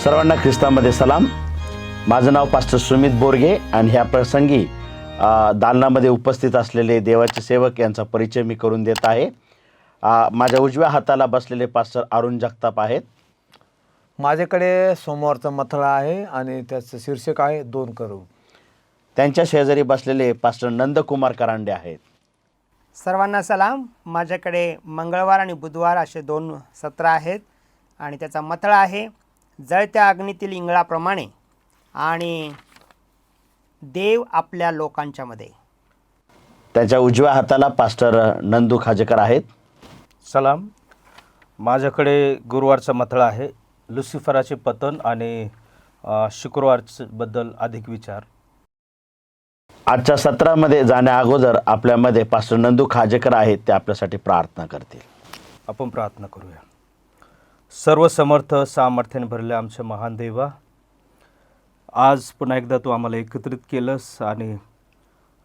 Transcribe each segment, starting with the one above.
सर्वांना ख्रिस्तामध्ये सलाम. माझं नाव पास्टर सुमित बोरगे आणि ह्या प्रसंगी दालनामध्ये उपस्थित असलेले देवाचे सेवक यांचा परिचय मी करून देत आहे. माझ्या उजव्या हाताला बसलेले पास्टर अरुण जगताप आहेत. माझ्याकडे सोमवारचा मथळा आहे आणि त्याचं शीर्षक आहे 2 करू. त्यांच्या शेजारी बसलेले पास्टर नंदकुमार करांडे आहेत. सर्वांना सलाम. माझ्याकडे मंगळवार आणि बुधवार असे 2 सत्र आहेत आणि त्याचा मथळा आहे जळत्या अग्नीतील इंगळाप्रमाणे आणि देव आपल्या लोकांच्या मध्ये. त्यांच्या उजव्या हाताला पास्टर नंदू खाजेकर आहेत. सलाम. माझ्याकडे गुरुवारचा मथळा आहे लुसिफराचे पतन आणि शुक्रवारबद्दल अधिक विचार. आजच्या सत्रामध्ये जाण्या अगोदर आपल्यामध्ये पास्टर नंदू खाजेकर आहेत, ते आपल्यासाठी प्रार्थना करतील. आपण प्रार्थना करूया. सर्व समर्थ सामर्थ्याने भरले आमच्या महान देवा, आज पुन्हा एकदा तू आम्हाला एकत्रित केलंस आणि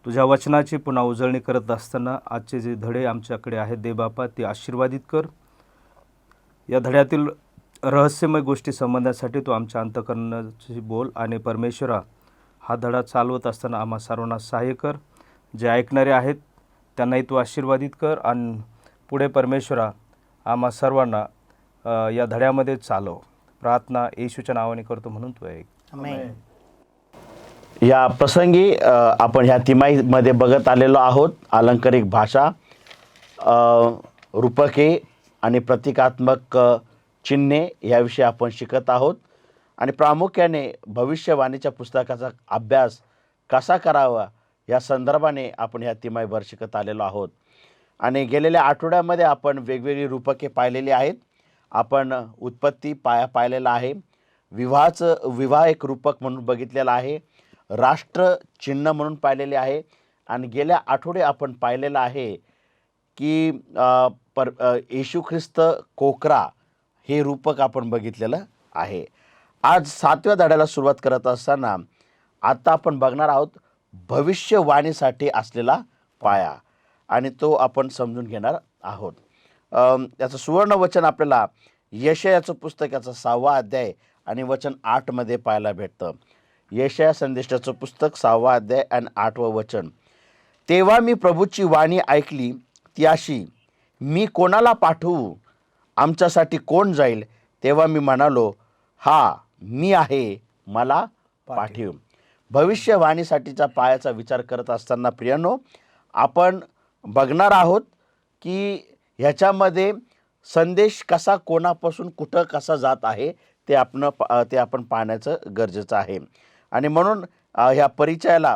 तुझ्या वचनाची पुन्हा उजळणी करत असताना आजचे जे धडे आमच्याकडे आहेत देवबापा, ते आशीर्वादित कर. या धड्यातील रहस्यमय गोष्टी समजण्यासाठी तू आमच्या अंतःकरणाची बोल आणि परमेश्वरा, हा धडा चालवत असताना आम्हा सर्वांना सहाय्य कर. जे ऐकणारे आहेत त्यांनाही तू आशीर्वादित कर आणि पुढे परमेश्वरा आम्हा सर्वांना या धड्यामध्ये चालव. प्रार्थना येशूच्या नावाने करतो म्हणून तू ऐक. आमेन. या प्रसंगी आपण ह्या तिमाहीमध्ये बघत आलेलो आहोत. अलंकारिक भाषा, रूपके आणि प्रतिकात्मक चिन्हे याविषयी आपण शिकत आहोत आणि प्रामुख्याने भविष्यवाणीच्या पुस्तकाचा अभ्यास कसा करावा या संदर्भाने आपण ह्या तिमाहीभर शिकत आलेलो आहोत. आणि गेलेल्या आठवड्यामध्ये आपण वेगवेगळी रूपके पाहिलेली आहेत. आपण उत्पत्ती पाहिलेला आहे, विवाह एक रूपक म्हणून बघितलेला आहे, राष्ट्र चिन्ह म्हणून पाहिलेले आहे आणि गेल्या आठवडे आपण पाहिलेलं आहे की येशू ख्रिस्त कोकरा हे रूपक आपण बघितलेलं आहे. आज 7व्या धड्याला सुरुवात करत असताना आता आपण बघणार आहोत भविष्यवाणीसाठी असलेला पाया आणि तो आपण समजून घेणार आहोत. याचं सुवर्ण वचन आपल्याला यशायाचं पुस्तक याचा 6वा अध्याय आणि वचन 8 मध्ये पाहायला भेटतं. यशाया संदेशाचं पुस्तक 6वा अध्याय आणि 8वं वचन. तेव्हा मी प्रभूची वाणी ऐकली ती अशी, मी कोणाला पाठवू, आमच्यासाठी कोण जाईल? तेव्हा मी म्हणालो, हा मी आहे, मला पाठव. भविष्यवाणीसाठीच्या पायाचा विचार करत असताना प्रियानो, आपण बघणार आहोत की ह्याच्यामध्ये संदेश कसा कोणापासून कुठं कसा जात आहे ते आपण पाहण्याचं गरजेचं आहे. आणि म्हणून ह्या परिचयाला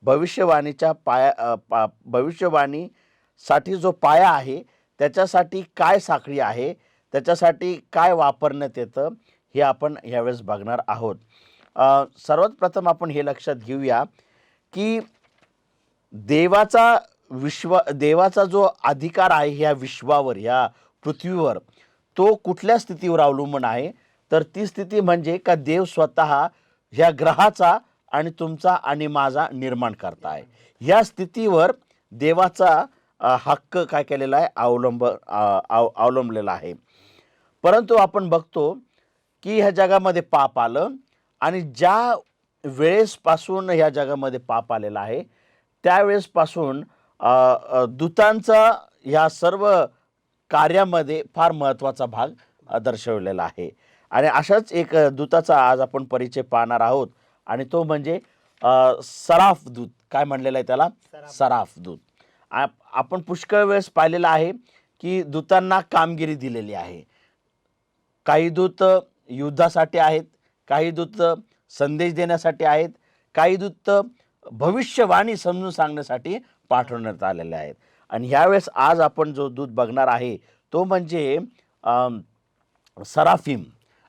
भविष्यवाणीच्या भविष्यवाणीसाठी जो पाया आहे त्याच्यासाठी काय साखळी आहे, त्याच्यासाठी काय वापरण्यात येतं हे आपण ह्यावेळेस बघणार आहोत. सर्वात प्रथम आपण हे लक्षात घेऊया की देवाचा जो अधिकार आहे ह्या विश्वावर, ह्या पृथ्वीवर, तो कुठल्या स्थितीवर अवलंबून आहे? तर ती स्थिती म्हणजे का देव स्वतः ह्या ग्रहाचा आणि तुमचा आणि माझा निर्माण करता आहे. ह्या स्थितीवर देवाचा हक्क काय केलेला आहे, अवलंबलेला आहे. परंतु आपण बघतो की ह्या जगामध्ये पाप आलं आणि ज्या वेळेसपासून ह्या जगामध्ये पाप आलेला आहे त्यावेळेसपासून दूतांचा ह्या सर्व कार्यामध्ये फार महत्त्वाचा भाग दर्शवलेला आहे. आणि अशाच एक दूताचा आज आपण परिचय पाहणार आहोत आणि तो म्हणजे सराफ दूत. काय म्हणलेलं आहे त्याला? सराफ दूत. आपण पुष्कळ वेळेस पाहिलेलं आहे की दूतांना कामगिरी दिलेली आहे. काही दूत युद्धासाठी आहेत, काही दूत संदेश देण्यासाठी आहेत, काही दूत भविष्यवाणी समजून सांगण्यासाठी पाठवण्यात आलेले आहेत. आणि ह्यावेळेस आज आपण जो दूत बघणार आहे तो म्हणजे सराफिम,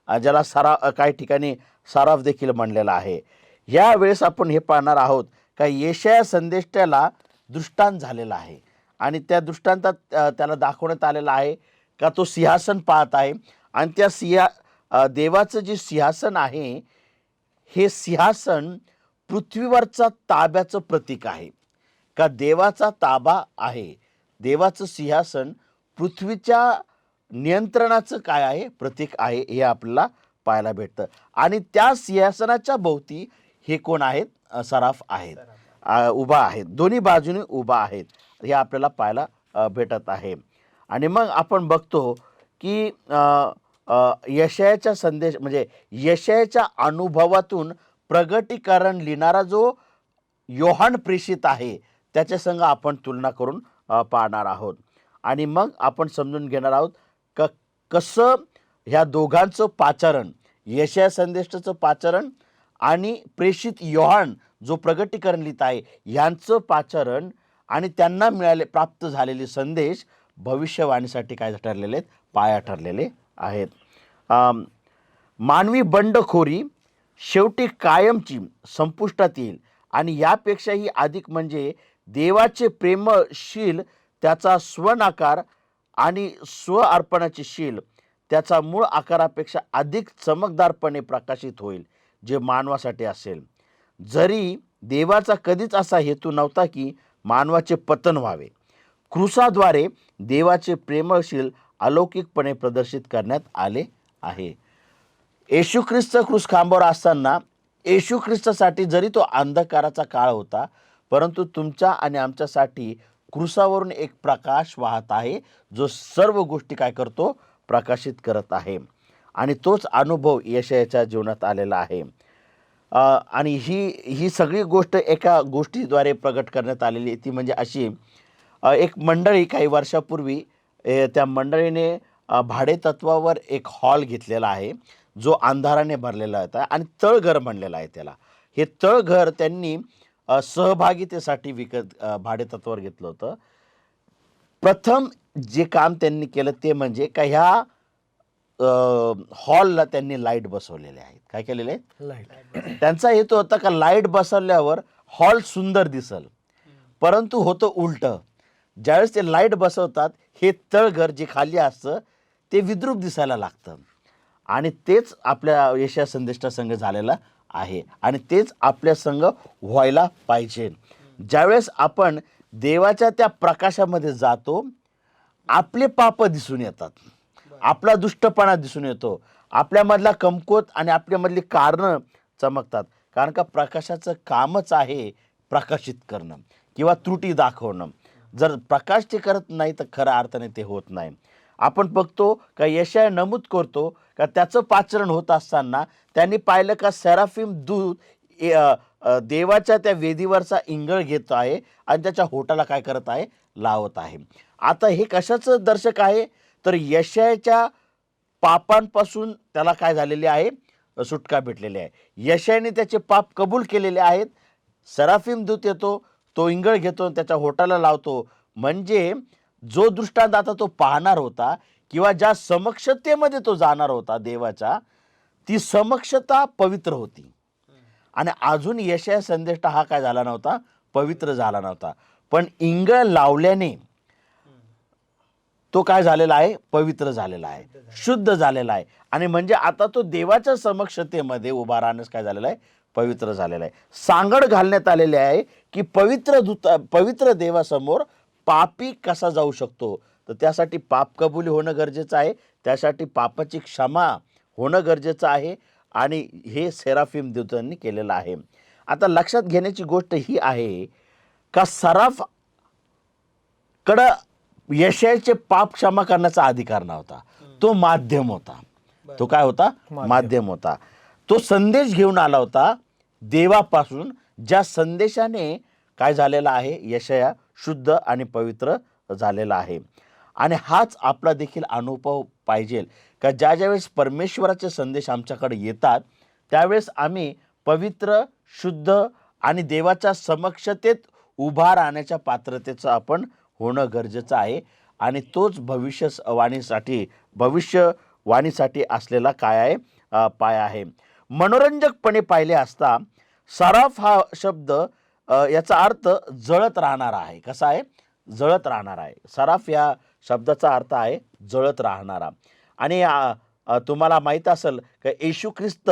ज्याला काही ठिकाणी सराफ देखील म्हणलेला आहे. यावेळेस आपण हे पाहणार आहोत का यशाया संदेष्टाला दृष्टांत झालेला आहे आणि त्या दृष्टांतात त्याला दाखवण्यात आलेला आहे का तो सिंहासन पाहत आहे आणि त्या देवाचं जे सिंहासन आहे हे सिंहासन पृथ्वीवरचा ताब्याचं प्रतीक आहे. का देवाचा ताबा आहे, देवाचं सिंहासन पृथ्वीच्या नियंत्रणाचं काय आहे, प्रतीक आहे, हे आपल्याला पाहायला भेटतं. आणि त्या सिंहासनाच्या भोवती हे कोण आहेत? सराफ आहेत, उभा आहेत, दोन्ही बाजूने उभा आहेत, हे आपल्याला पाहायला भेटत आहे. आणि मग आपण बघतो की यशायाचा संदेश म्हणजे यशायाच्या अनुभवातून प्रगटीकरण लिहिणारा जो योहान प्रेषित आहे त्याच्या संग आपण तुलना करून पाहणार आहोत. आणि मग आपण समजून घेणार आहोत कसं ह्या दोघांचं पाचारण, यशाया संदेशाचं पाचारण आणि प्रेषित योहान जो प्रगटीकरण लिहित आहे यांचं पाचारण आणि त्यांना प्राप्त झालेले संदेश भविष्यवाणीसाठी काय ठरलेले आहेत? पाया ठरलेले आहेत. मानवी बंडखोरी शेवटी कायमची संपुष्टात येईल आणि यापेक्षाही अधिक म्हणजे देवाचे प्रेमशील त्याचा स्वनाकार आणि स्व अर्पणाचे शील त्याचा मूळ आकारापेक्षा अधिक चमकदारपणे प्रकाशित होईल, जे मानवासाठी असेल. जरी देवाचा कधीच असा हेतू नव्हता की मानवाचे पतन व्हावे, क्रूसाद्वारे देवाचे प्रेमशील अलौकिकपणे प्रदर्शित करण्यात आले आहे. येशू ख्रिस्त क्रूस खांबावर असताना येशू ख्रिस्तासाठी जरी तो अंधकाराचा काळ होता, परंतु तुमच्या आणि आमच्यासाठी क्रूसावरून एक प्रकाश वाहत आहे, जो सर्व गोष्टी काय करतो? प्रकाशित करत आहे. आणि तोच अनुभव यशायाच्या जीवनात आलेला आहे. आणि ही सगळी गोष्ट एका गोष्टीद्वारे प्रगट करण्यात आलेली ती म्हणजे अशी, एक मंडळी काही वर्षापूर्वी त्या मंडळीने भाडेतत्वावर एक हॉल घेतलेला आहे, जो अंधाराने भरलेला होता आणि तळघर म्हणलेला आहे त्याला. हे तळघर त्यांनी सहभागितेसाठी भाडेतत्वावर घेतलं होतं. प्रथम जे काम त्यांनी केलं ते म्हणजे का ह्या हॉलला त्यांनी लाईट बसवलेले आहेत. काय केलेले आहेत? लाईट. त्यांचा हेतू होता का लाईट बसवल्यावर हॉल सुंदर दिसल, परंतु होतं उलटं. ज्यावेळेस ते लाईट बसवतात हे तळघर जे खाली असतं ते विद्रूप दिसायला लागतं. आणि तेच आपल्या यशाया संदेशा संघ झालेला आहे आणि तेच आपल्या संघ व्हायला पाहिजे. ज्यावेळेस आपण देवाच्या त्या प्रकाशामध्ये जातो, आपले पाप दिसून येतात, आपला दुष्टपणा दिसून येतो, आपल्यामधला कमकुवत आणि आपल्यामधली कारणं चमकतात. कारण का प्रकाशाचं कामच आहे प्रकाशित करणं किंवा त्रुटी दाखवणं. जर प्रकाश ते करत नाही तर खऱ्या अर्थाने ते होत नाही. आपण बघतो का यशाया नमूद करतो का त्याचं पाचरण होत असताना त्यांनी पाहिलं का सेराफिम दूत देवाच्या त्या वेदीवरचा इंगळ घेत आहे आणि त्याच्या होटाला काय करत आहे? लावत आहे. आता हे कशाचं दर्शक आहे? तर यशायाच्या पापांपासून त्याला काय झालेले आहे? सुटका भेटलेली आहे. यशायाने त्याचे पाप कबूल केलेले आहेत. सेराफिम दूत येतो, तो इंगळ घेतो, त्याच्या होटाला लावतो. म्हणजे जो दृष्टांत आता तो पाहणार होता किंवा ज्या समक्षतेमध्ये तो जाणार होता देवाच्या, ती समक्षता पवित्र होती. आणि अजून यशाया संदेश हा काय झाला नव्हता? पवित्र झाला नव्हता. पण इंगळ लावल्याने तो काय झालेला आहे? पवित्र झालेला आहे, शुद्ध झालेला आहे. आणि म्हणजे आता तो देवाच्या समक्षतेमध्ये उभा राहण्यास काय झालेला आहे? पवित्र झालेला आहे. सांगड घालण्यात आलेले आहे की पवित्र देवासमोर पापी कसा जाऊ शकतो. तर त्यासाठी पाप कबुली होणं गरजेचं आहे, त्यासाठी पापाची क्षमा होणं गरजेचं आहे. आणि हे सेराफिम दूतांनी केलेलं आहे. आता लक्षात घेण्याची गोष्ट ही आहे का सराफ कडं यशायाचे पाप क्षमा करण्याचा अधिकार नव्हता. तो माध्यम होता. तो काय होता? माध्यम होता. तो संदेश घेऊन आला होता देवापासून, ज्या संदेशाने काय झालेला आहे? यशाया शुद्ध आणि पवित्र झालेला आहे. आणि हाच आपला देखील अनुभव पाहिजे का ज्यावेळेस परमेश्वराचे संदेश आमच्याकडे येतात त्यावेळेस आम्ही पवित्र, शुद्ध आणि देवाच्या समक्षतेत उभा राहण्याच्या पात्रतेचं आपण होणं गरजेचं आहे. आणि तोच भविष्यवाणीसाठी असलेला काय आहे? पाया आहे. मनोरंजकपणे पाहिले असता सराफ हा शब्द याचा अर्थ जळत राहणार आहे. कसा आहे? जळत राहणार आहे. सराफ या शब्दाचा अर्थ आहे जळत राहणारा. आणि तुम्हाला माहीत असेल का येशू ख्रिस्त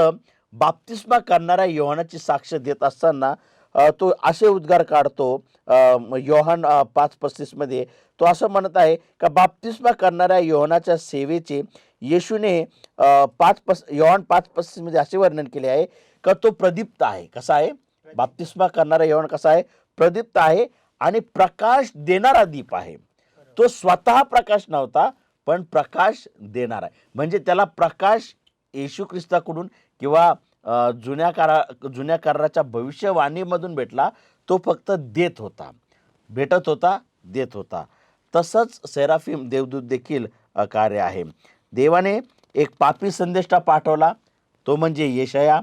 बाप्तिस्मा करणाऱ्या योहानाची साक्ष देत असताना तो असे उद्गार काढतो. योहान 5:35 मध्ये तो असं म्हणत आहे का बाप्तिस्मा करणाऱ्या योहानाच्या सेवेचे येशूने योहान 5:35 असे वर्णन केले आहे का तो प्रदीप्त आहे. कसा आहे? बाप्तिस्मा करणारा योहान कसा आहे? प्रदीप्त आहे आणि प्रकाश देणारा दीप आहे. तो स्वतः प्रकाश नव्हता, पण प्रकाश देणार आहे. म्हणजे त्याला प्रकाश येशू ख्रिस्ताकडून किंवा जुन्या कराराच्या भविष्यवाणीमधून भेटला. तो फक्त देत होता, भेटत होता, देत होता. तसंच सेराफिम देवदूत देखील कार्य आहे. देवाने एक पापी संदेष्टा पाठवला, तो म्हणजे येशया.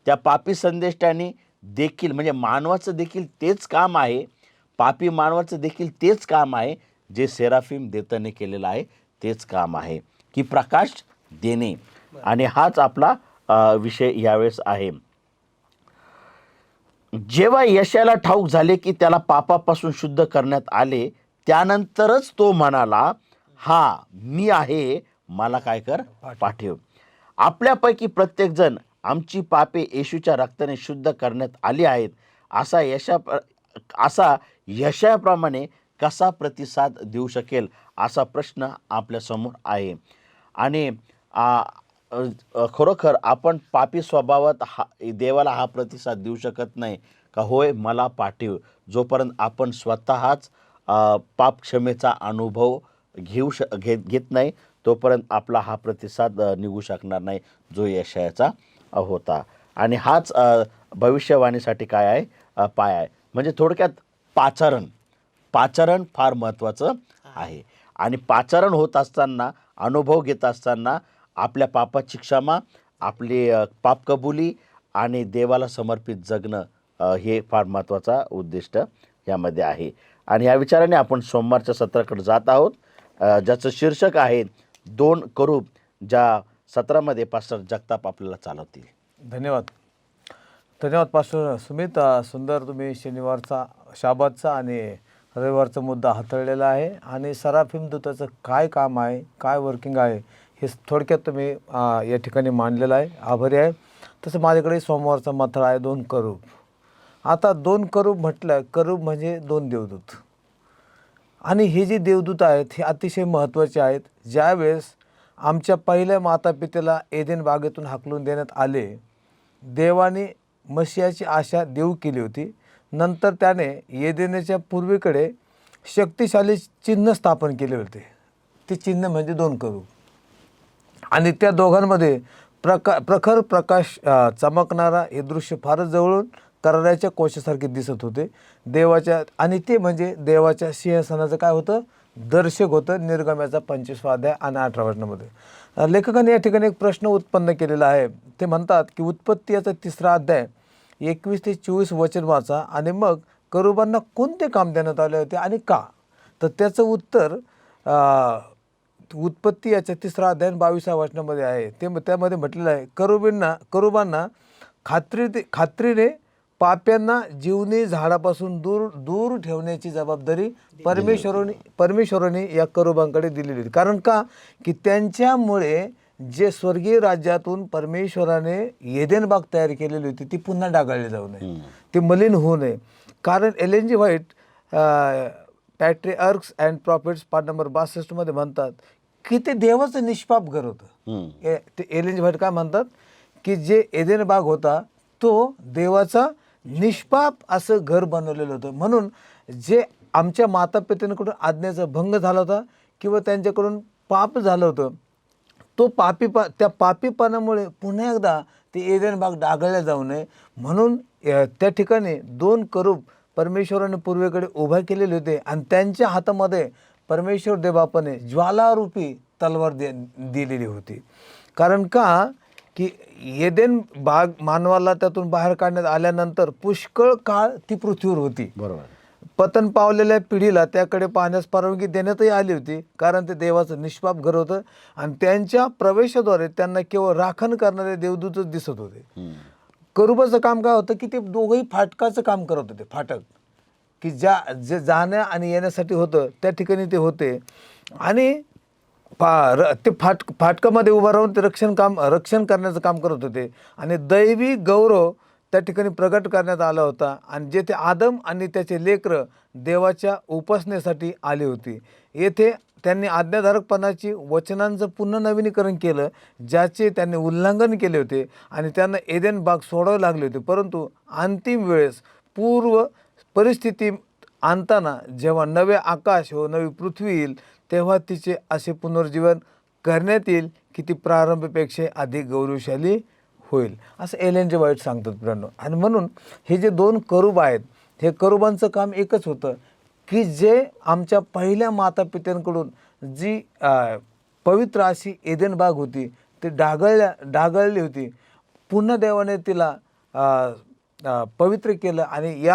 त्या पापी संदेष्टाने देखील म्हणजे मानवाचं देखील तेच काम आहे, पापी मानवाचं देखील तेच काम आहे जे सेराफिम देवताने केलेलं आहे. तेच काम आहे की प्रकाश देणे. आणि हाच आपला विषय यावेळेस आहे. जेव्हा यशाला ठाऊक झाले की त्याला पापापासून शुद्ध करण्यात आले, त्यानंतरच तो म्हणाला, हा मी आहे, मला काय कर, पाठव. आपल्यापैकी प्रत्येकजण आमची पापे येशूच्या रक्ताने शुद्ध करण्यात आली आहेत असा यशाप्रमाणे कसा प्रतिसाद देऊ शकेल असा प्रश्न आपल्यासमोर आहे. आणि खरोखर आपण पापी स्वभावात देवाला हा प्रतिसाद देऊ शकत नाही का होय मला पाठव, जोपर्यंत आपण स्वतःच पाप क्षमेचा अनुभव घेत नाही तोपर्यंत आपला हा प्रतिसाद निघू शकणार नाही जो यशाचा होता. आणि हाच भविष्यवाणीसाठी काय आहे, पाय आहे. म्हणजे थोडक्यात पाचारण फार महत्त्वाचं आहे. आणि पाचारण होत असताना, अनुभव घेत असताना आपल्या पापाची क्षमा, आपली पाप कबुली आणि देवाला समर्पित जगणं हे फार महत्त्वाचा उद्दिष्ट यामध्ये आहे. आणि या विचाराने आपण सोमवारच्या सत्राकडे जात आहोत, ज्याचं शीर्षक आहे 2 करूब, ज्या सत्रामध्ये पास्टर जगताप आपल्याला चालवतील. धन्यवाद पास्टर सुमित. सुंदर तुम्ही शनिवारचा, शाबातचा आणि रविवारचा मुद्दा हाताळलेला आहे. आणि सराफिम दूताचं काय काम आहे, काय वर्किंग आहे हे थोडक्यात तुम्ही या ठिकाणी मांडलेलं आहे. आभारी आहे. तसं माझ्याकडे सोमवारचा मथळा आहे 2 करूब. आता 2 करूब म्हटलं, करूब म्हणजे 2 देवदूत. आणि हे जे देवदूत आहेत हे अतिशय महत्त्वाचे आहेत. ज्यावेळेस आमच्या पहिल्या मातापित्याला एदेन बागेतून हाकलून देण्यात आले, देवाने मशियाची आशा देऊ केली होती. नंतर त्याने एदेनच्या पूर्वेकडे शक्तिशाली चिन्ह स्थापन केले होते. ते चिन्ह म्हणजे 2 करूब. आणि त्या दोघांमध्ये प्रखर प्रकाश चमकणारा हे दृश्य फारच जवळून कराराच्या कोशासारखे दिसत होते देवाच्या. आणि ते म्हणजे देवाच्या सिंहासनाचं काय होतं, दर्शक होतं. निर्गमाचा 25 अध्याय आणि 18 वचनामध्ये लेखकाने या ठिकाणी एक प्रश्न उत्पन्न केलेला आहे. ते म्हणतात की उत्पत्ती याचा 3रा अध्याय 21 ते 24 वचन वाचा आणि मग करूबांना कोणते काम देण्यात आले होते आणि का. तर त्याचं उत्तर उत्पत्ती याच्या 3रा अध्याय 22 वचनामध्ये आहे. त्यामध्ये म्हटलेलं आहे, करूबांना खात्रीने पाप्यांना जीवनी झाडापासून दूर ठेवण्याची जबाबदारी परमेश्वराने या करूबांकडे दिलेली होती. कारण का की त्यांच्यामुळे जे स्वर्गीय राज्यातून परमेश्वराने एदेन बाग तयार केलेली होती ती पुन्हा डागाळली जाऊ नये, ती मलिन होऊ नये. कारण Ellen G White patriarchs and prophets पाठ नंबर 62 मध्ये म्हणतात की ते देवाचं निष्पाप घर होतं. ते एलेन जी व्हाईट काय म्हणतात की जे एदेन बाग होता तो देवाचा निष्पाप असं घर बनवलेलं होतं. म्हणून जे आमच्या मातापित्यांकडून आज्ञेचा भंग झाला होता किंवा त्यांच्याकडून पाप झालं होतं, तो त्या पापीपणामुळे पुन्हा एकदा ते एदेन बाग डागळल्या जाऊ नये म्हणून त्या ठिकाणी 2 करूब परमेश्वराने पूर्वेकडे उभा केलेले होते. आणि त्यांच्या हातामध्ये परमेश्वर देवबापाने ज्वालारूपी तलवार दिलेली होती. कारण का की एदेन बाग मानवाला त्यातून बाहेर काढण्यात आल्यानंतर पुष्कळ काळ ती पृथ्वीवर होती. बरोबर. पतन पावलेल्या पिढीला त्याकडे पाहण्यास परवानगी देण्यातही आली होती, कारण ते देवाचं निष्पाप घर होतं. आणि त्यांच्या प्रवेशाद्वारे त्यांना केवळ राखण करणारे देवदूतच दिसत होते. करूबाचं काम काय होतं की ते दोघंही फाटकाचं काम करत होते. फाटक की जे जाण्या आणि येण्यासाठी होतं त्या ठिकाणी ते होते. आणि ते फाटकामध्ये उभं राहून ते रक्षण करण्याचं काम करत होते. आणि दैवी गौरव त्या ठिकाणी प्रगट करण्यात आला होता. आणि जेथे आदम आणि त्याचे लेकरं देवाच्या उपासनेसाठी आली होती. येथे त्यांनी आज्ञाधारकपणाची वचनांचं पुन्हा नवीनीकरण केलं, ज्याचे त्यांनी उल्लंघन केले होते आणि त्यांना एदेन बाग सोडावे लागले होते. परंतु अंतिम वेळेस पूर्व परिस्थिती आणताना जेव्हा नवे आकाश व नवी पृथ्वी येईल, तेव्हा तिचे असे पुनर्जीवन करण्यात येईल की ती प्रारंभपेक्षा अधिक गौरवशाली होईल, असं एलेन जी व्हाईट सांगतात मित्रांनो. आणि म्हणून हे जे 2 करूब आहेत, हे करूबांचं काम एकच होतं की जे आमच्या पहिल्या मातापित्यांकडून जी पवित्र अशी एदेन बाग होती ती डागळली होती, पुन्हा देवाने तिला पवित्र केलं आणि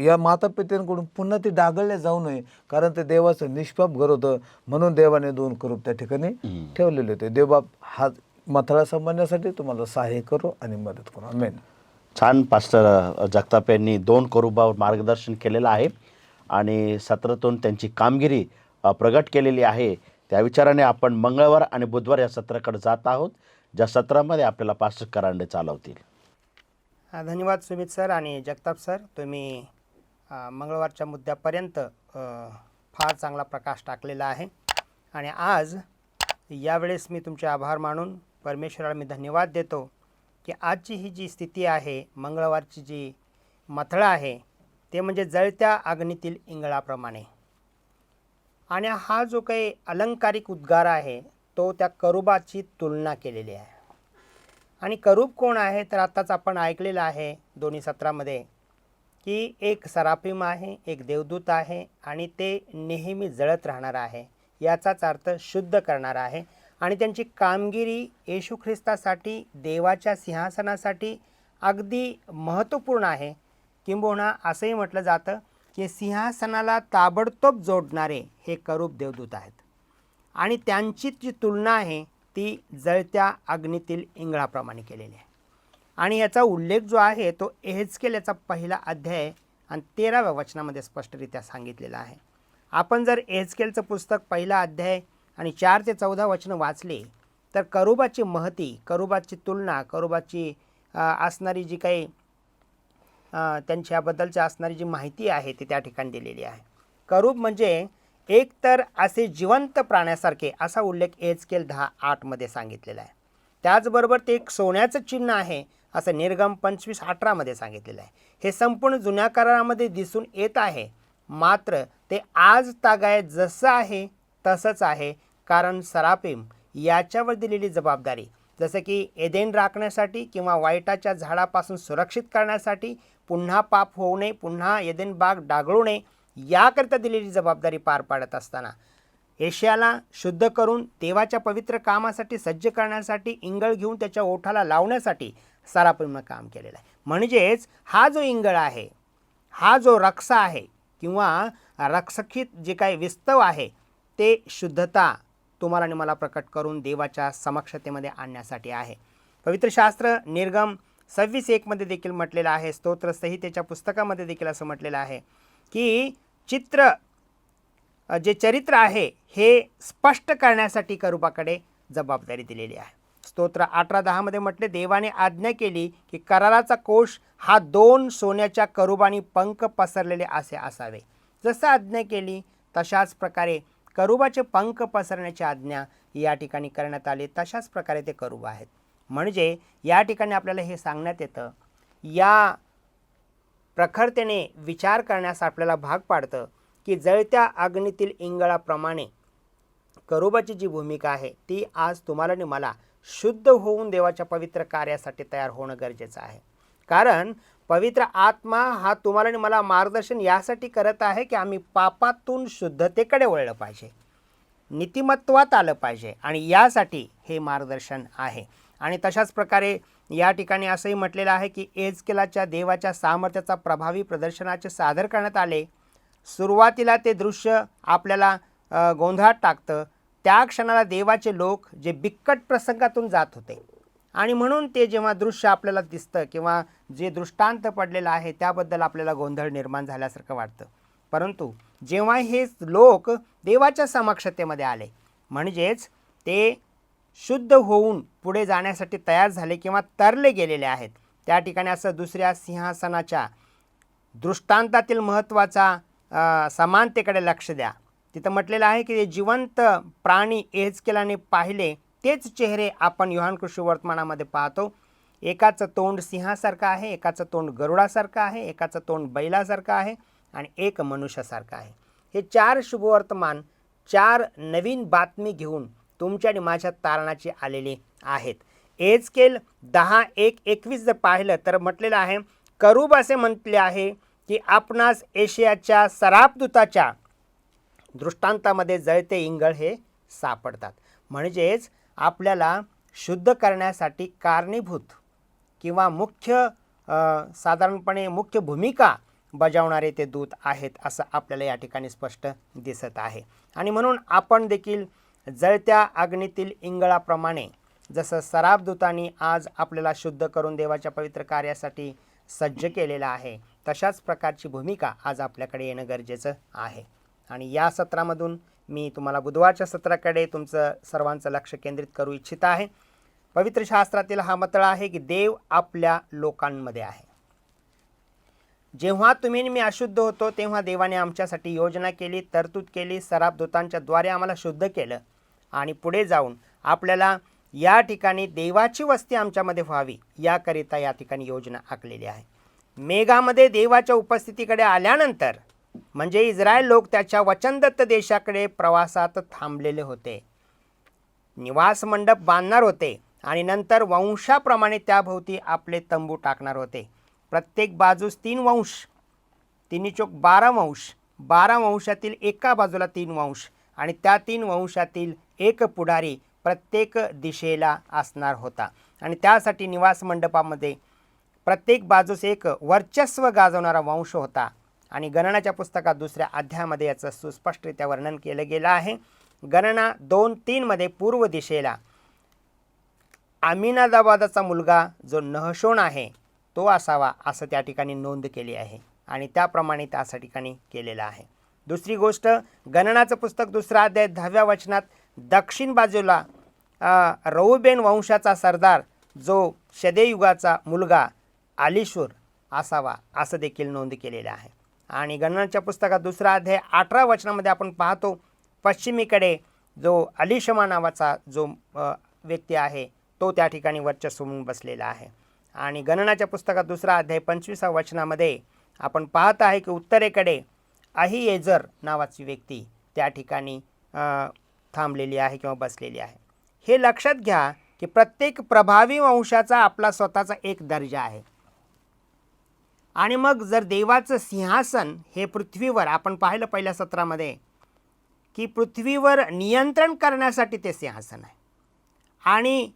या मातापित्यांकडून पुन्हा ती डागळल्या जाऊ नये, कारण ते देवाचं निष्पाप घर होतं. म्हणून देवाने 2 करूब त्या ठिकाणी ठेवलेले होते. देवबाप हा मथळा समजण्यासाठी तुम्हाला सहाय्य करू आणि मदत करू. आमेन. छान पास्टर जगताप यांनी 2 करूबावर मार्गदर्शन केलेलं आहे आणि सत्रातून त्यांची कामगिरी प्रगट केलेली आहे. त्या विचाराने आपण मंगळवार आणि बुधवार या सत्राकडे जात आहोत, ज्या सत्रामध्ये आपल्याला पास्टर करांडे चालवतील. धन्यवाद सुमित सर आणि जगताप सर. तुम्ही मंगळवारच्या मुद्द्यापर्यंत फार चांगला प्रकाश टाकलेला आहे आणि आज यावेळेस मी तुमचे आभार मानून परमेश्वराला मी धन्यवाद देतो की आजची ही जी स्थिती आहे, मंगळवारची जी मथळा आहे, ते म्हणजे जळत्या अग्नीतील इंगळाप्रमाणे. आणि हा जो काही अलंकारिक उद्गार आहे तो त्या करूबाची तुलना केलेली आहे. आणि करूब कोण आहे तर आत्ताच आपण ऐकलेलं आहे दोन्ही सत्रामध्ये की एक सराफिम आहे, एक देवदूत आहे आणि ते नेहमी जळत राहणार आहे. याचाच अर्थ शुद्ध करणार आहे आणि त्यांची कामगिरी येशू ख्रिस्तासाठी, देवाच्या सिंहासनासाठी अगदी महत्त्वपूर्ण आहे. किंबहुना असंही म्हटलं जातं की सिंहासनाला ताबडतोब जोडणारे हे करूब देवदूत आहेत आणि त्यांची जी तुलना आहे ती जळत्या अग्नीतील इंगळाप्रमाणे केलेली आहे. आणि याचा उल्लेख जो आहे तो एहेजकेल याचा 1 अध्याय आणि 13व्या वचनामध्ये स्पष्टरित्या सांगितलेला आहे. आपण जर एहेजकेलचं पुस्तक 1 अध्याय आणि 4 ते 14 वचनं वाचले तर करूबाची महती, करूबाची तुलना, करूबाची असणारी जी काही त्यांच्याबद्दलची असणारी जी माहिती आहे ती त्या ठिकाणी दिलेली आहे. करूब म्हणजे एक तर असे जिवंत प्राण्यासारखे असा उल्लेख एहेजकेल 10:8 मध्ये सांगितलेला आहे. त्याचबरोबर ते एक सोन्याचं चिन्ह आहे असं निर्गम 25:18 मध्ये सांगितलेलं आहे. हे संपूर्ण जुन्या करारामध्ये दिसून येत आहे, मात्र ते आज तागायत जसं आहे तसंच आहे, कारण सराफिम याच्यावर दिलेली जबाबदारी जसं की एदेन राखण्यासाठी किंवा वाईटाच्या झाडापासून सुरक्षित करण्यासाठी, पुन्हा पाप होऊ नये, पुन्हा एदेन बाग डागळू नये याकरिता दिलेली जबाबदारी पार पाडत असताना एशियाला शुद्ध करून देवाच्या पवित्र कामासाठी सज्ज करण्यासाठी इंगळ घेऊन त्याच्या ओठाला लावण्यासाठी सराफिमनं काम केलेलं आहे. म्हणजेच हा जो इंगळ आहे, हा जो रक्षा आहे किंवा रक्षकित जे काही विस्तव आहे ते शुद्धता तुम्हाला आणि मला प्रकट करून देवाच्या समक्षतेमध्ये आणण्यासाठी आहे. पवित्र शास्त्र निर्गम 26:1 मध्ये देखील म्हटलेलं आहे, स्तोत्र संहितेच्या पुस्तकामध्ये देखील असं म्हटलेलं आहे की जे चरित्र आहे हे स्पष्ट करण्यासाठी करूबाकडे जबाबदारी दिलेली आहे. स्तोत्र 18:10 मध्ये म्हटले, देवाने आज्ञा केली की कराराचा कोश हा 2 सोन्याच्या करूबांनी पंख पसरलेले असे असावे. जसं आज्ञा केली तशाच प्रकारे करूबाचे पंख पसरण्याची आज्ञा या ठिकाणी करण्यात आली. तशाच प्रकारे ते करूब आहेत. म्हणजे या ठिकाणी आपल्याला हे सांगण्यात येतं, या प्रखरतेने विचार करण्यास आपल्याला भाग पाडतं की जळत्या अग्नीतील इंगळाप्रमाणे करूबाची जी भूमिका आहे ती आज तुम्हाला आणि मला शुद्ध होऊन देवाच्या पवित्र कार्यासाठी तयार होणं गरजेचं आहे. कारण पवित्र आत्मा हा तुम्हाला आणि मला मार्गदर्शन यासाठी करत आहे की आम्ही पापातून शुद्धतेकडे वळलं पाहिजे, नीतिमत्वात आलं पाहिजे आणि यासाठी हे मार्गदर्शन आहे. आणि तशाच प्रकारे या ठिकाणी असंही म्हटलेलं आहे की एहेजकेलाच्या देवाच्या सामर्थ्याचा प्रभावी प्रदर्शनाचे सादर करण्यात आले. सुरुवातीला ते दृश्य आपल्याला गोंधळात टाकतं. त्या क्षणाला देवाचे लोक जे बिकट प्रसंगातून जात होते आणि म्हणून ते जेव्हा दृश्य आपल्याला दिसतं किंवा जे दृष्टांत पडलेलं आहे त्याबद्दल आपल्याला गोंधळ निर्माण झाल्यासारखं वाटतं. परंतु जेव्हा हे लोक देवाच्या समक्षतेमध्ये आले, म्हणजेच ते शुद्ध होऊन पुढे जाण्यासाठी तयार झाले किंवा तरले गेलेले आहेत, त्या ठिकाणी असं दुसऱ्या सिंहासनाच्या दृष्टांतातील महत्त्वाचा समानतेकडे लक्ष द्या. तिथं म्हटलेलं आहे की जिवंत प्राणी एहेजकेलाने पाहिले तेच चेहरे आपण योहान कृष्ण वर्तमानामध्ये पाहतो. एकाचं तोंड सिंहासारखं आहे, एकाचं तोंड गरुडासारखं आहे, एकाचं तोंड बैलासारखं आहे आणि एक मनुष्यासारखं आहे. हे 4 शुभवर्तमान 4 नवीन बातमी घेऊन तुमच्या आणि माझ्या तारणाचे आलेले आहेत. एहेजकेल 10:1-21 जर पाहिलं तर म्हटलेलं आहे, करूब असे म्हटले आहे की आपणास एशियाच्या सराफदूताच्या दृष्टांतामध्ये जळते इंगळ हे सापडतात. म्हणजेच आपल्याला शुद्ध करण्यासाठी कारणीभूत किंवा मुख्य साधारणपणे मुख्य भूमिका बजावणारे ते दूत आहेत असं आपल्याला या ठिकाणी स्पष्ट दिसत आहे. आणि म्हणून आपण देखील जळत्या अग्नीतील इंगळाप्रमाणे जसं सराफदूतांनी आज आपल्याला शुद्ध करून देवाच्या पवित्र कार्यासाठी सज्ज केलेलं आहे, तशाच प्रकारची भूमिका आज आपल्याकडे येणं गरजेचं आहे. आणि या सत्रामधून मी तुम्हाला बुधवारच्या सत्राकडे तुमचं सर्वांचं लक्ष केंद्रित करू इच्छित आहे. पवित्र शास्त्रातील हा मथळा आहे की देव आपल्या लोकांमध्ये आहे. जेव्हा तुम्ही मी अशुद्ध होतो तेव्हा देवाने आमच्यासाठी योजना केली, तरतूद केली, सराफदूतांच्या द्वारे आम्हाला शुद्ध केलं आणि पुढे जाऊन आपल्याला या ठिकाणी देवाची वस्ती आमच्यामध्ये व्हावी याकरिता या ठिकाणी योजना आखलेली आहे. मेघामध्ये देवाच्या उपस्थितीकडे आल्यानंतर म्हणजे इस्रायल लोक त्याच्या वचनदत्त देशाकडे प्रवासात थांबलेले होते, निवास मंडप बांधणार होते आणि नंतर वंशाप्रमाणे त्याभोवती आपले तंबू टाकणार होते. प्रत्येक बाजूस 3 वंश, 3 चोक 12 वंश, 12 वंशातील एका बाजूला 3 वंश आणि त्या 3 वंशातील एक पुढारी प्रत्येक दिशेला असणार होता. आणि त्यासाठी निवास मंडपामध्ये प्रत्येक बाजूस एक वर्चस्व गाजवणारा वंश होता. आणि गणनाच्या पुस्तकात 2ऱ्या अध्यायामध्ये याचं सुस्पष्टरित्या वर्णन केलं गेलं आहे. गणना 2:3 मध्ये पूर्व दिशेला अमिनादाबादाचा मुलगा जो नहशोन आहे तो असावा असं त्या ठिकाणी नोंद केली आहे आणि त्याप्रमाणे त्या ठिकाणी केलेलं आहे. दुसरी गोष्ट, गणनाचं पुस्तक 2रा अध्याय 10व्या वचनात दक्षिण बाजूला रौबेन वंशाचा सरदार जो शदेयुगाचा मुलगा आलिशूर असावा असं देखील नोंद केलेलं आहे. आणि गणनाच्या पुस्तकात 2रा अध्याय 18 वचनामध्ये आपण पाहतो पश्चिमेकडे जो अलिशमा नावाचा जो व्यक्ती आहे तो त्या ठिकाणी वर्चस्व म्हणून बसलेला आहे. आणि गणनाच्या पुस्तकात 2रा अध्याय 25व्या वचनामध्ये आपण पाहत आहे की उत्तरेकडे अहिएजर नावाची व्यक्ती त्या ठिकाणी थांबलेली आहे किंवा बसलेली आहे. हे लक्षात घ्या की प्रत्येक प्रभावी वंशाचा आपला स्वतःचा एक दर्जा आहे. आणि मग जर देवाचं सिंहासन हे पृथ्वीवर आपण पाहिलं पहिल्या सत्रामध्ये की पृथ्वीवर नियंत्रण करण्यासाठी ते सिंहासन आहे आणि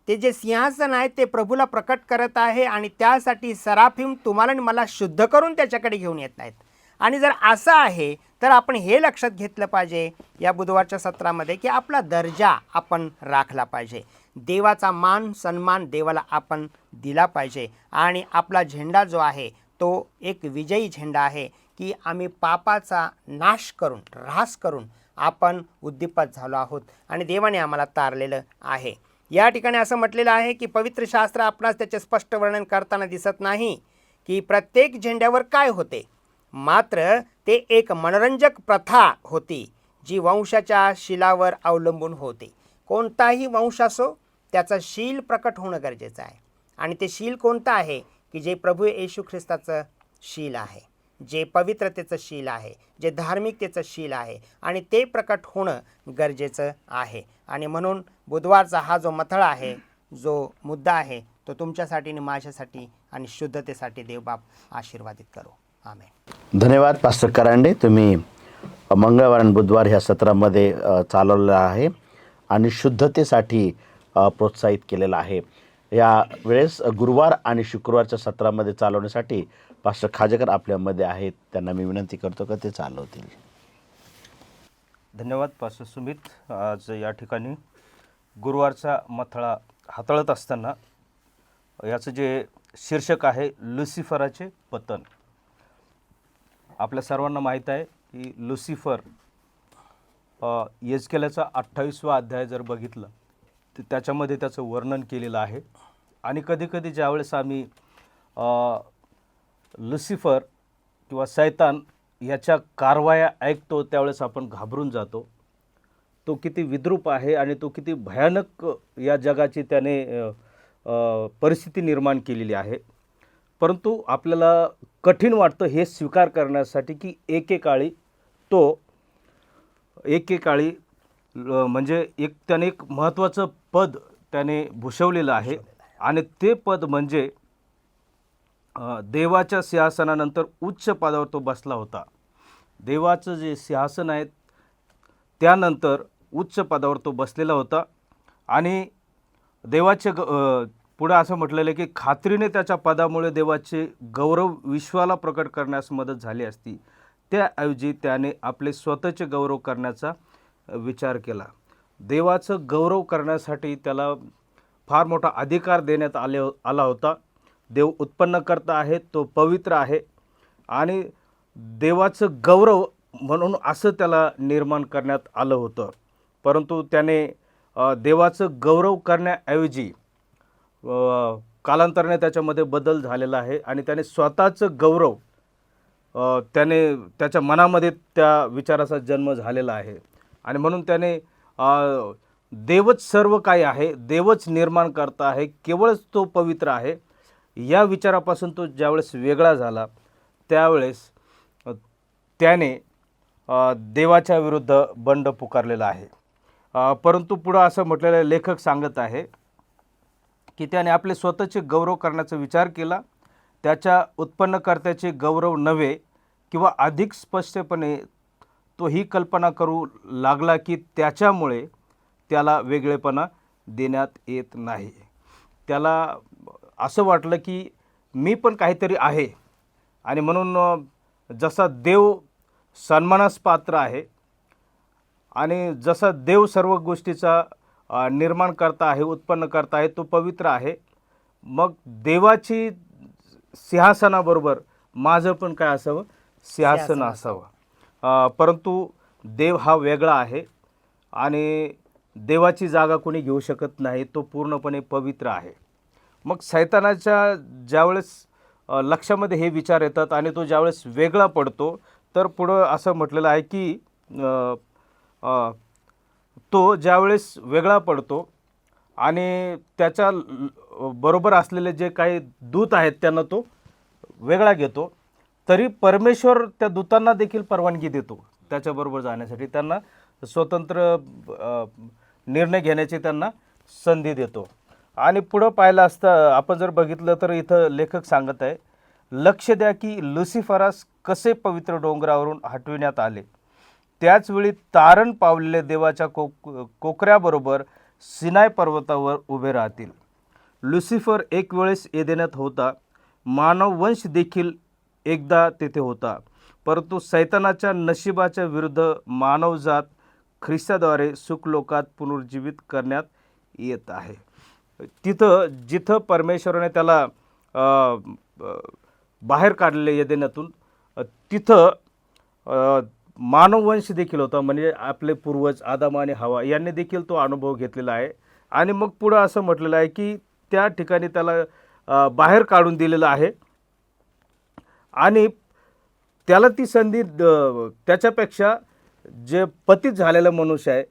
ते जे सिंहासन आहे ते प्रभूला प्रकट करत आहे आणि त्यासाठी सराफिम तुम्हाला आणि मला शुद्ध करून त्याच्याकडे घेऊन येत नाहीत. आणि जर असं आहे तर आपण हे लक्षात घेतलं पाहिजे या बुधवारच्या सत्रामध्ये की आपला दर्जा आपण राखला पाहिजे, देवाचा मान सन्मान देवाला आपण दिला पाहिजे. आणि आपला झेंडा जो आहे तो एक विजयी झेंडा आहे की आम्ही पापाचा नाश करून ऱ्हास करून आपण उद्दीपक झालो आहोत आणि देवाने आम्हाला तारलेलं आहे. या ठिकाणी असं म्हटलेलं आहे की पवित्र शास्त्र आपणास त्याचे स्पष्ट वर्णन करताना दिसत नाही की प्रत्येक झेंड्यावर काय होते, मात्र ते एक मनोरंजक प्रथा होती जी वंशाच्या शिलावर अवलंबून होते. कोणताही वंश असो त्याचं शील प्रकट होणं गरजेचं आहे आणि ते शील कोणतं आहे की जे प्रभू येशू ख्रिस्ताचं शील आहे, जे पवित्रतेचं शील आहे, जे धार्मिकतेचं शील आहे आणि ते प्रकट होणं गरजेचं आहे. आणि म्हणून बुधवारचा हा जो मथळा आहे, जो मुद्दा आहे, तो तुमच्यासाठी आणि माझ्यासाठी आणि शुद्धतेसाठी देवबाप आशीर्वादित करो. आमेन. धन्यवाद पास्टर करांडे, तुम्ही मंगळवार आणि बुधवार ह्या सत्रामध्ये चालवलेलं आहे आणि शुद्धतेसाठी प्रोत्साहित केलेलं आहे. या वेळेस गुरुवार आणि शुक्रवारच्या सत्रामध्ये चालवण्यासाठी पास्टर खाजेकर आपल्यामध्ये आहेत, त्यांना मी विनंती करतो का ते चालवतील. धन्यवाद पास्टर सुमित. आज या ठिकाणी गुरुवारचा मथळा हाताळत असताना याचं जे शीर्षक आहे लुसिफराचे पतन. आपल्या सर्वांना माहीत आहे की लुसिफर एहेजकेलाचा 28वा अध्याय जर बघितलं तर त्याच्यामध्ये त्याचं वर्णन केलेलं आहे. आणि कधीकधी ज्यावेळेस आम्ही लुसिफर किंवा सैतान याच्या कारवाया ऐकतो त्यावेळेस आपण घाबरून जातो. तो किती विद्रूप आहे आणि तो किती भयानक या जगाची त्याने परिस्थिती निर्माण केलेली आहे. परंतु आपल्याला कठीण वाटतं हे स्वीकार करण्यासाठी की एकेकाळी म्हणजे त्याने एक महत्त्वाचं पद त्याने भूषवलेलं आहे आणि ते पद म्हणजे देवाच्या सिंहासनानंतर उच्च पदावर तो बसला होता. देवाचं जे सिंहासन आहे त्यानंतर उच्च पदावर तो बसलेला होता आणि देवाचे पुढं असं म्हटलेलं आहे की खात्रीने त्याच्या पदामुळे देवाचे गौरव विश्वाला प्रकट करण्यास मदत झाली असती. त्याऐवजी त्याने आपले स्वतःचे गौरव करण्याचा विचार केला. देवाचं गौरव करण्यासाठी त्याला फार मोठा अधिकार देण्यात आला होता. देव उत्पन्नकर्ता आहे, तो पवित्र आहे आणि देवाचं गौरव म्हणून असं त्याला निर्माण करण्यात आलं होतं. परंतु त्याने देवाचं गौरव करण्याऐवजी कालांतराने त्याच्यामध्ये बदल झालेला आहे आणि त्याने स्वतःचं गौरव त्याने त्याच्या मनामध्ये त्या विचाराचा जन्म झालेला आहे आणि म्हणून त्याने देवच सर्व काही आहे, देवच निर्माण करता आहे, केवळच तो पवित्र आहे, या विचारापासून तो ज्यावेळेस वेगळा झाला त्यावेळेस त्याने देवाच्या विरुद्ध बंड पुकारलेला आहे. परंतु पुढं असं म्हटलेलं लेखक सांगत आहे की त्याने आपले स्वतःचे गौरव करण्याचा विचार केला. त्याच्या उत्पन्नकर्त्याचे गौरव नव्हे किंवा अधिक स्पष्टपणे तो ही कल्पना करू लागला की त्याच्यामुळे त्याला वेगळेपणा देण्यात येत नाही. त्याला असं वाटलं की मी पण काहीतरी आहे आणि म्हणून जसा देव सन्मानास पात्र आहे आणि जसा देव सर्व गोष्टीचा निर्माण करता आहे, उत्पन्न करता आहे, तो पवित्र आहे, मग देवाची सिंहासनाबरोबर माझं पण काय असावं, सिंहासन असावं. परंतु देव हा वेगळा आहे आणि देवाची जागा कोणी घेऊ शकत नाही, तो पूर्णपणे पवित्र आहे. मग सैतानाच्या ज्यावेळेस लक्षामध्ये हे विचार येतात आणि तो ज्यावेळेस वेगळा पडतो तर पुढं असं म्हटलेलं आहे की तो ज्यावेळेस वेगळा पडतो आणि त्याच्या बरोबर असलेले जे काही दूत आहेत त्यांना तो वेगळा घेतो, तरी परमेश्वर त्या दूतांना देखील परवानगी देतो त्याच्याबरोबर जाण्यासाठी. त्यांना स्वतंत्र निर्णय घेण्याची त्यांना संधी देतो. आणि पुढं पाहिलं असता आपण जर बघितलं तर इथं लेखक सांगत आहे, लक्ष द्या की लुसिफरास कसे पवित्र डोंगरावरून हटविण्यात आले. त्याचवेळी तारण पावलेले देवाच्या कोकऱ्याबरोबर सिनाय पर्वतावर उभे राहतील. लुसिफर एक वेळेस एदेनात होता, मानव वंश देखील एकदा तेथे होता, परंतु सैतानाच्या नशिबाच्या विरुद्ध मानवजात ख्रिस्ताद्वारे सुखलोकात पुनरुज्जीवित करण्यात येत आहे. जिथं परमेश्वराने त्याला बाहेर काढलेले एदेनातून तिथं मानववंश देखील होता, म्हणजे आपले पूर्वज आदम आणि हवा यांनी देखील तो अनुभव घेतलेला आहे. आणि मग पुढं असं म्हटलेलं आहे की त्या ठिकाणी त्याला बाहेर काढून दिलेलं आहे आणि त्याला ती संधी त्याच्यापेक्षा जे पतित झालेला मनुष्य आहे,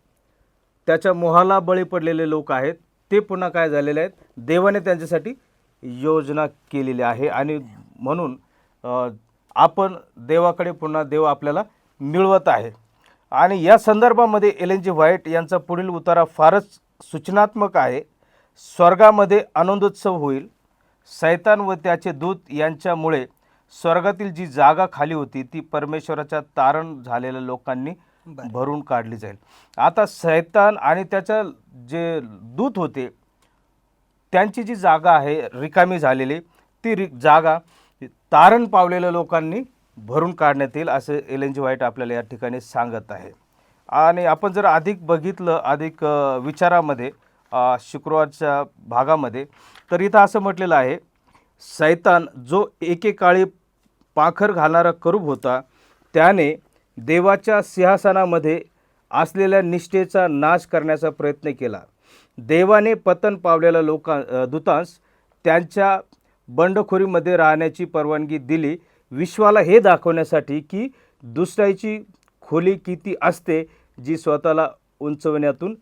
त्याच्या मोहाला बळी पडलेले लोक आहेत, ते पुन्हा काय झालेले आहेत, देवाने त्यांच्यासाठी योजना केलेली आहे आणि म्हणून आपण देवाकडे पुन्हा देव आपल्याला मिळवत आहे. आणि या संदर्भामध्ये एलेन जी व्हाईट यांचा पुढील उतारा फारच सूचनात्मक आहे. स्वर्गामध्ये आनंदोत्सव होईल. सैतान व त्याचे दूत यांच्यामुळे स्वर्गातील जी जागा खाली होती ती परमेश्वराच्या तारण झालेल्या लोकांनी भरून काढली जाईल. आता सैतान आणि त्याच्या जे दूत होते त्यांची जी जागा आहे रिकामी झालेली, ती जागा तारण पावलेल्या लोकांनी भरून काढण्यात येईल असं एलेन जी व्हाईट आपल्याला या ठिकाणी सांगत आहे. आणि आपण जर अधिक बघितलं अधिक विचारामध्ये शुक्रवारच्या भागामध्ये तर इथं असं म्हटलेलं आहे, सैतान जो एकेकाळी पाखर घालणारा करूब होता त्याने देवाच्या सिंहासनामध्ये असलेल्या निष्ठेचा नाश करण्याचा प्रयत्न केला. देवाने पतन पावलेल्या दूतांस त्यांच्या बंडखोरीमध्ये राहण्याची परवानगी दिली, विश्वाला हे दाखवण्यासाठी की दुष्टाईची खोली किती असते जी स्वतःला उंचवण्यातून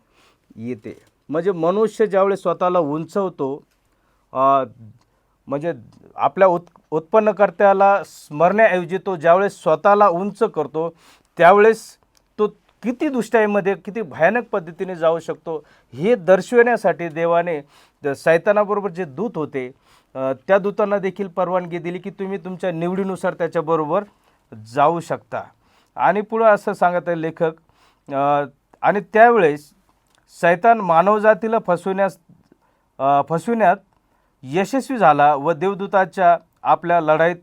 येते. म्हणजे मनुष्य ज्यावेळेस स्वतःला उंचवतो, म्हणजे आपल्या उत्पन्नकर्त्याला स्मरण्याऐवजी तो ज्यावेळेस स्वतःला उंच करतो त्यावेळेस तो किती दुष्टाईमध्ये किती भयानक पद्धतीने जाऊ शकतो हे दर्शवण्यासाठी देवाने सैतानाबरोबर जे दूत होते त्या दूतांना देखील परवानगी दिली की तुम्ही तुमच्या निवडीनुसार त्याच्याबरोबर जाऊ शकता. आणि पुढं असं सांगत आहे लेखक, आणि त्यावेळेस सैतान मानवजातीला फसविण्यात यशस्वी झाला व देवदूताच्या आपल्या लढाईत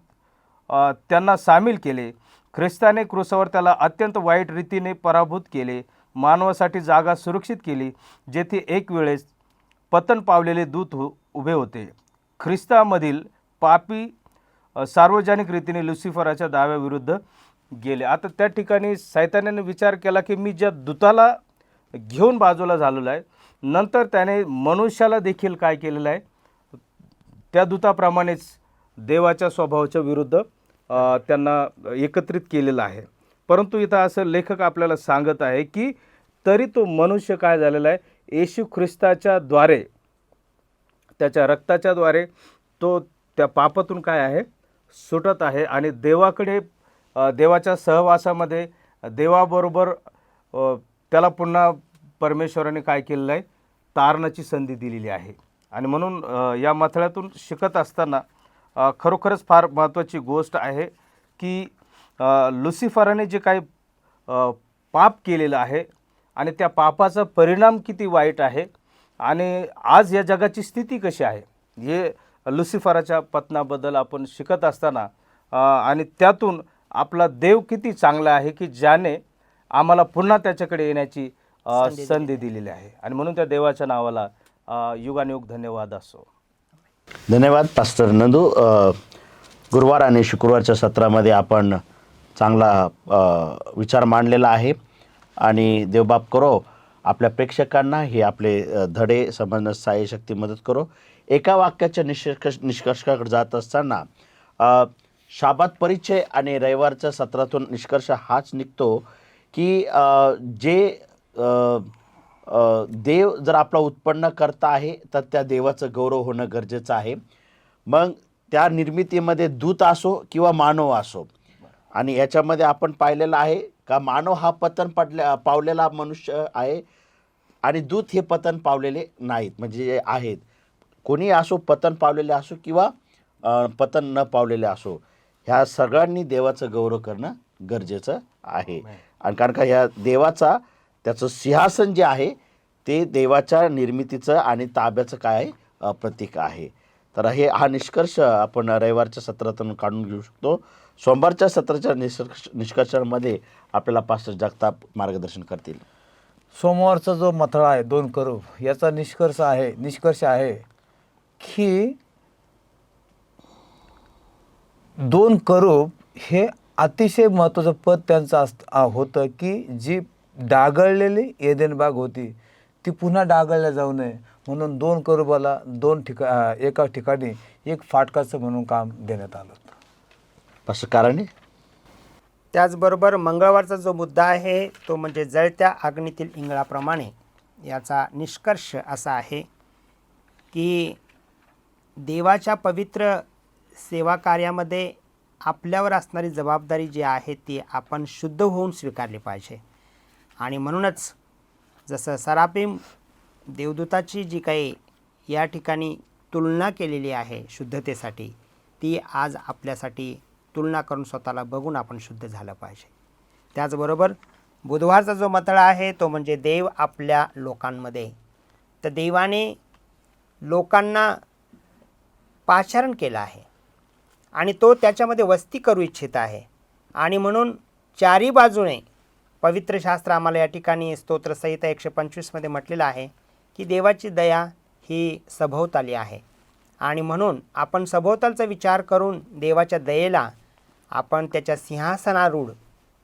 त्यांना सामील केले. ख्रिस्ताने क्रूसावर त्याला अत्यंत वाईट रीतीने पराभूत केले. मानवासाठी जागा सुरक्षित केली जेथे एक वेळेस पतन पावलेले दूत उभे होते. ख्रिस्तामधील पापी सार्वजनिक रीतीने लुसिफराच्या दाव्याविरुद्ध गेले. आता त्या ठिकाणी सैतानाने विचार केला की मी ज्या दूताला घेऊन बाजूला झालेला आहे, नंतर त्याने मनुष्याला देखील काय केलेलं आहे, त्या दूताप्रमाणेच देवाच्या स्वभावाच्या विरुद्ध त्यांना एकत्रित केलेलं आहे. परंतु इथं असं लेखक आपल्याला सांगत आहे की तरी तो मनुष्य काय झालेला आहे, येशू ख्रिस्ताच्या द्वारे, त्याच्या रक्ताच्या द्वारे तो त्या पापातून काय आहे, सुटत आहे आणि देवाकडे, देवाच्या सहवासामध्ये देवाबरोबर त्याला पुन्हा परमेश्वराने काय केलेलं आहे, तारणाची संधी दिलेली आहे. आणि म्हणून या मथळ्यातून शिकत असताना खरोखरच फार महत्त्वाची गोष्ट आहे की लुसिफराने जे काही पाप केलेलं आहे आणि त्या पापाचा परिणाम किती वाईट आहे आणि आज या जगाची स्थिती कशी आहे हे लुसिफराच्या पतनाबद्दल आपण शिकत असताना आणि त्यातून आपला देव किती चांगला आहे की ज्याने आम्हाला पुन्हा त्याच्याकडे येण्याची संधी दिलेली आहे. आणि म्हणून त्या देवाच्या नावाला युगानुयुग धन्यवाद असो. धन्यवाद पास्टर नंदू. गुरुवार आणि शुक्रवारच्या सत्रामध्ये आपण चांगला विचार मांडलेला आहे आणि देवबाप करो आपल्या प्रेक्षकांना हे आपले धडे समजण्यास सहाय्य शक्ती मदत करो. एका वाक्याच्या निष्कर्षाकडे जात असताना शाबात परिचय आणि रविवारच्या सत्रातून निष्कर्ष हाच निघतो की जे देव जर आपला उत्पन्न करता आहे तर त्या देवाचं गौरव होणं गरजेचं आहे. मग त्या निर्मितीमध्ये दूत असो किंवा मानव असो, आणि याच्यामध्ये आपण पाहिलेलं आहे का मानव हा पतन पावलेला मनुष्य आहे आणि दूत हे पतन पावलेले नाहीत, म्हणजे जे आहेत कोणी असो, पतन पावलेले असो किंवा पतन न पावलेले असो, ह्या सगळ्यांनी देवाचं गौरव करणं गरजेचं आहे. आणि कारण का ह्या देवाचा त्याचं सिंहासन जे आहे ते देवाच्या निर्मितीचं आणि ताब्याचं काय प्रतीक आहे. तर हा निष्कर्ष आपण रविवारच्या सत्रातून काढून घेऊ शकतो. सोमवारच्या सत्राच्या निष्कर्षांमध्ये आपल्याला पास्टर जगताप मार्गदर्शन करतील. सोमवारचा जो मथळा आहे 2 करूब, याचा निष्कर्ष आहे की 2 करूब हे अतिशय महत्त्वाचं पद त्यांचं होतं की जी डागळलेली एदेन बाग होती ती पुन्हा डागळल्या जाऊ नये म्हणून 2 करूबाला एका ठिकाणी एक फाटकाचं म्हणून काम देण्यात आलं होतं. असं कारण आहे. त्याचबरोबर मंगळवारचा जो मुद्दा आहे तो म्हणजे जळत्या अग्नीतील इंगळाप्रमाणे. याचा निष्कर्ष असा आहे की देवाच्या पवित्र सेवा कार्यामध्ये आपल्यावर असणारी जबाबदारी जी आहे ती आपण शुद्ध होऊन स्वीकारली पाहिजे. आणि म्हणूनच जसं सराफीम देवदूताची जी काही या ठिकाणी तुलना केलेली आहे शुद्धतेसाठी, ती आज आपल्यासाठी तुलना करून स्वतःला बघून आपण शुद्ध झालं पाहिजे. त्याचबरोबर बुधवारचा जो मथळा आहे तो म्हणजे देव आपल्या लोकांमध्ये. तर देवाने लोकांना पाचारण केलं आहे आणि तो त्याच्यामध्ये वस्ती करू इच्छित आहे. आणि म्हणून चारी बाजूने पवित्र शास्त्र आम्हाला या ठिकाणी स्तोत्रसंहिता 125 मध्ये म्हटलेलं आहे की देवाची दया ही सभोवताली आहे. आणि म्हणून आपण सभोवतालचा विचार करून देवाच्या दयेला आपण त्याच्या सिंहासनारूढ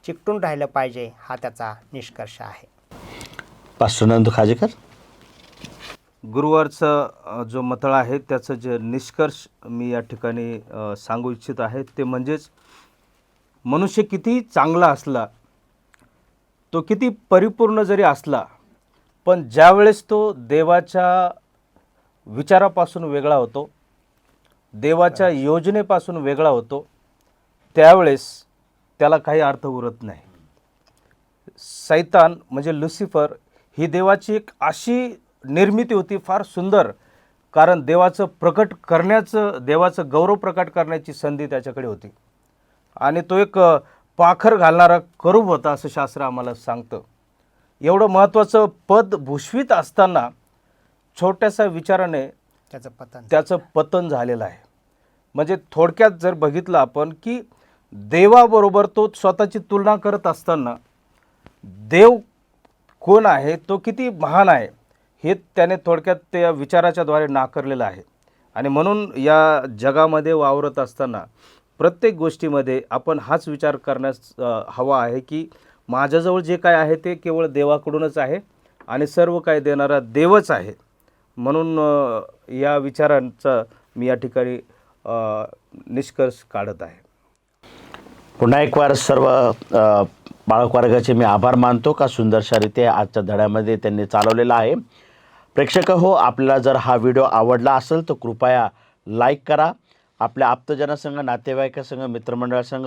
चिकटून राहिलं पाहिजे, हा त्याचा निष्कर्ष आहे. पास्टर नंदू खाजेकर. गुरुवारचा जो मथळा आहे त्याचं जे निष्कर्ष मी या ठिकाणी सांगू इच्छित आहे ते म्हणजेच मनुष्य किती चांगला असला, तो किती परिपूर्ण जरी असला, पण ज्यावेळेस तो देवाच्या विचारापासून वेगळा होतो, देवाच्या योजनेपासून वेगळा होतो, त्यावेळेस त्याला काही अर्थ उरत नाही. सैतान म्हणजे लुसिफर ही देवाची एक अशी निर्मिती होती फार सुंदर, कारण देवाचं प्रकट करण्याचं, देवाचं गौरव प्रकट करण्याची संधी त्याच्याकडे होती. आणि तो एक पाखर घालणारा करूब होता असं शास्त्र आम्हाला सांगतं. एवढं महत्त्वाचं पद भूषवित असताना छोट्याशा विचाराने त्याचं पतन झालेलं आहे. म्हणजे थोडक्यात जर बघितलं आपण की देवाबरोबर तो स्वतःची तुलना करत असताना देव कोण आहे, तो किती महान आहे, हे त्याने थोडक्यात त्या विचाराच्या द्वारे नाकारलेलं आहे. आणि म्हणून या जगामध्ये वावरत असताना प्रत्येक गोष्टीमध्ये आपण हाच विचार करण्यास हवा आहे की माझ्याजवळ जे काय आहे ते केवळ देवाकडूनच आहे आणि सर्व काय देणारा देवच आहे. म्हणून या विचारांचा मी या ठिकाणी निष्कर्ष काढत आहे. पुन्हा एक वार सर्व बाळक वर्गाचे मी आभार मानतो का सुंदरशारित्या आजच्या धड्यामध्ये त्यांनी चालवलेला आहे. प्रेक्षक हो, आपल्याला जर हा व्हिडिओ आवडला असेल तर कृपया लाईक करा, आपल्या आप्तजनासंग, नातेवाईकासंग, मित्रमंडळासंग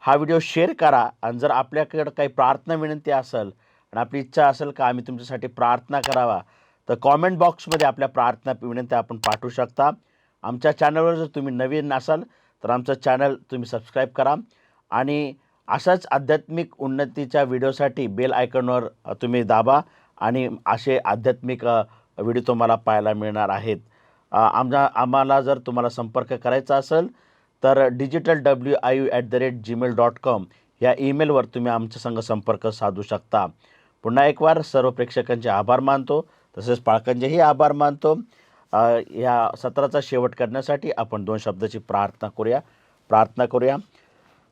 हा व्हिडिओ शेअर करा. आणि जर आपल्याकडे काही प्रार्थना विनंती असेल आणि आपली इच्छा असेल का आम्ही तुमच्यासाठी प्रार्थना करावा, तर कॉमेंट बॉक्समध्ये आपल्या प्रार्थना विनंती आपण पाठवू शकता. आमच्या चॅनलवर जर तुम्ही नवीन असाल तर आमचं चॅनल तुम्ही सबस्क्राईब करा आणि अशाच आध्यात्मिक उन्नतीच्या व्हिडिओसाठी बेल आयकॉनवर तुम्ही दाबा आणि असे आध्यात्मिक व्हिडिओ तुम्हाला पाहायला मिळणार आहेत. आम्हाला जर तुम्हाला संपर्क करायचा असेल तर digitalwiu@gmail.com या ईमेलवर तुम्ही आमच्या संग संपर्क साधू शकता. पुन्हा एक वार सर्व प्रेक्षकांचे आभार मानतो, तसेच पालकांचेही आभार मानतो. या सत्राचा शेवट करण्यासाठी आपण 2 शब्दाची प्रार्थना करूया.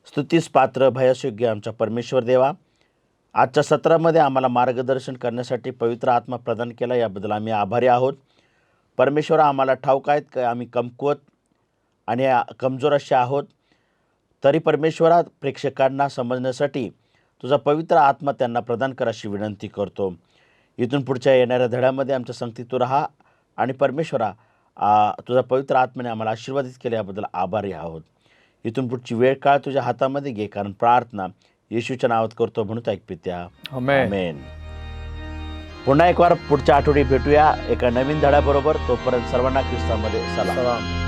स्तुतीस पात्र भयसयोग्य आमच्या परमेश्वर देवा, आजच्या सत्रामध्ये आम्हाला मार्गदर्शन करण्यासाठी पवित्र आत्मा प्रदान केला, याबद्दल आम्ही आभारी आहोत. परमेश्वर, आम्हाला ठाऊक आहेत की आम्ही कमकुवत आणि कमजोर असे आहोत, तरी परमेश्वरा प्रेक्षकांना समजण्यासाठी तुझा पवित्र आत्मा त्यांना प्रदान कर अशी विनंती करतो. इथून पुढच्या येणाऱ्या धड्यामध्ये आमच्या संगती तू राहा आणि परमेश्वरा तुझा पवित्र आत्म्याने आम्हाला आशीर्वादित केले, याबद्दल आभारी आहोत. इथून पुढची वेळ काळ तुझ्या हातामध्ये घे, कारण प्रार्थना येशूच्या नावात करतो म्हणून ऐक पित्या, आमेन. पुन्हा एक वार पुढच्या आठवडी भेटूया एका नवीन धड्याबरोबर. तोपर्यंत सर्वांना ख्रिस्तामध्ये सलाम.